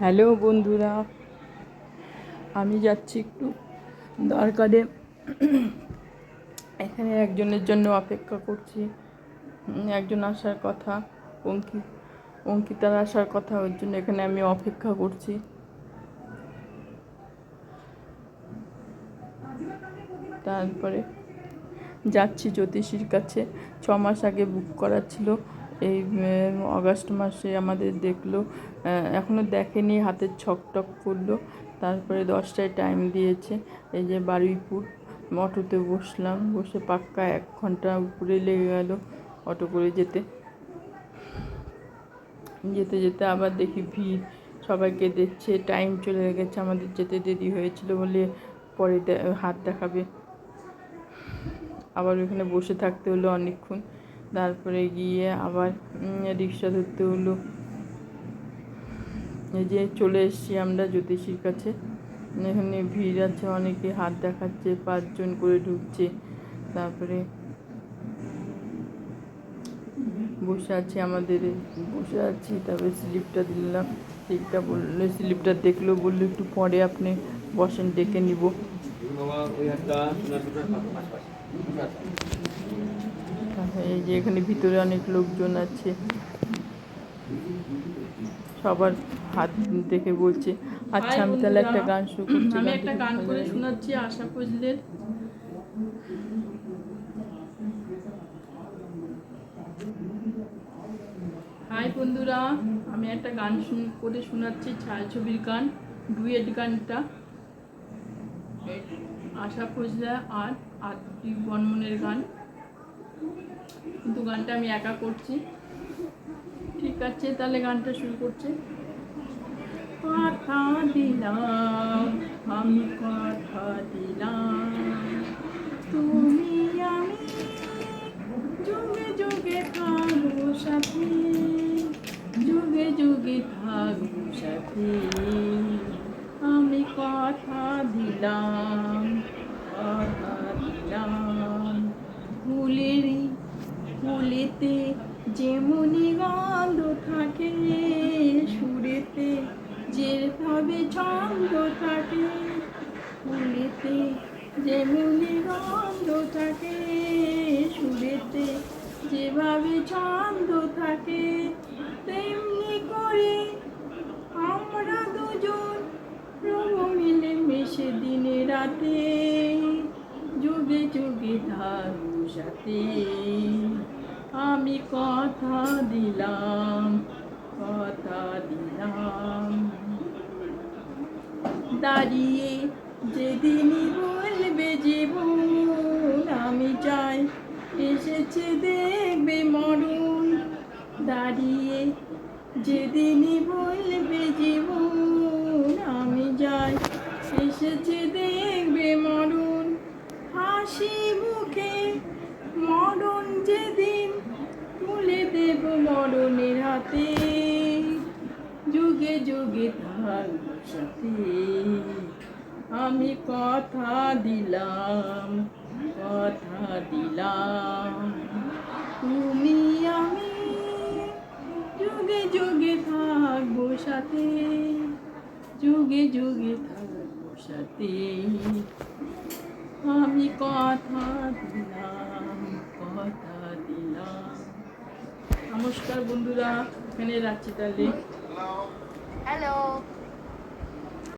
Hello বন্ধুরা, আমি যাচ্ছি একটু দরকারে। এখানে একজনের জন্য অপেক্ষা করছি। একজন আসার কথা, অঙ্কিতার আসার কথা, ওর জন্য এখানে আমি অপেক্ষা করছি। তারপরে যাচ্ছি জ্যোতিষীর কাছে। 6 মাস আগে বুক করা ছিল, এই অগাস্ট মাসে আমাদের দেখলো। এখনও দেখেনি, হাতের ছকটক করলো। তারপরে 10টায় টাইম দিয়েছে। এই যে বারুইপুর অটোতে বসলাম, বসে পাক্কা 1 ঘন্টা উপরে লেগে গেল অটো করে যেতে যেতে যেতে আবার দেখি ভিড়, সবাইকে দেখছে। টাইম চলে গেছে, আমাদের যেতে দেরি হয়েছিল বলে পরে হাত দেখাবে। আবার ওখানে বসে থাকতে হলো অনেকক্ষণ। তারপরে গিয়ে আবার রিক্সা ধরতে হলো। এই যে চলে এসেছি আমরা জ্যোতিষীর কাছে। এখানে ভিড় আছে, অনেকে হাত দেখাচ্ছে, 5 জন করে ঢুকছে। তারপরে বসে আছি, বসে আছি। তারপরে স্লিপটা দিলাম। স্লিপটা বললো, স্লিপটা দেখলো, বললো একটু পরে আপনি বসেন, ডেকে নিব। এই যে এখানে ভিতরে অনেক লোকজন আছে, সবার হাত দেখে বলছে। আচ্ছা, আমি তাহলে একটা গান শুরু করছি। আমি একটা গান করে শোনাচ্ছি আশা ফজলের। হাই বন্ধুরা, আমি একটা গান করে শোনাচ্ছি, ছায়াছবির গান, ডুয়েট গানটা। আশা ফজলা আর আদি বর্মনের গান, কিন্তু গানটা আমি একা করছি। ঠিক আছে, তাহলে গানটা শুরু করছি। কথা দিলাম, আমি কথা দিলাম, তুমি আমি যুগে যুগে থাকবো সাথী, যুগে যুগে থাকবো সাথী। আমি কথা দিলাম, কথা দিলাম। ফুলেতে যেমনি গন্ধ থাকে, সুরেতে যেভাবে ছন্দ থাকে। ফুলেতে যেমনি গন্ধ থাকে, সুরেতে যেভাবে ছন্দ থাকে, তেমনি করে আমরা দুজন রব মিলে মিশে দিনে রাতে, যুগে যুগে থাকবো সাথে। আমি কথা দিলাম, কথা দিলাম। দাঁড়িয়ে যেদিনই বলবে জীবন, আমি চাই এসেছে দেখবে মরণ। দাঁড়িয়ে যেদিনই বলবে জীবন, আমি যাই এসেছে দেখবে মরণ। হাসি মুখে মরণ যেদিন তুলে দেব মরণের হাতে, যুগে যুগে থাকবো সাথে। আমি কথা দিলাম, কথা দিলাম। তুমি আমি যুগে যুগে থাকবো সাথে, যুগে যুগে থাকবো সাথে। আমি কথা দিলাম, কথা দিলাম। নমস্কার বন্ধুরা, এখানে রাখছি তাহলে।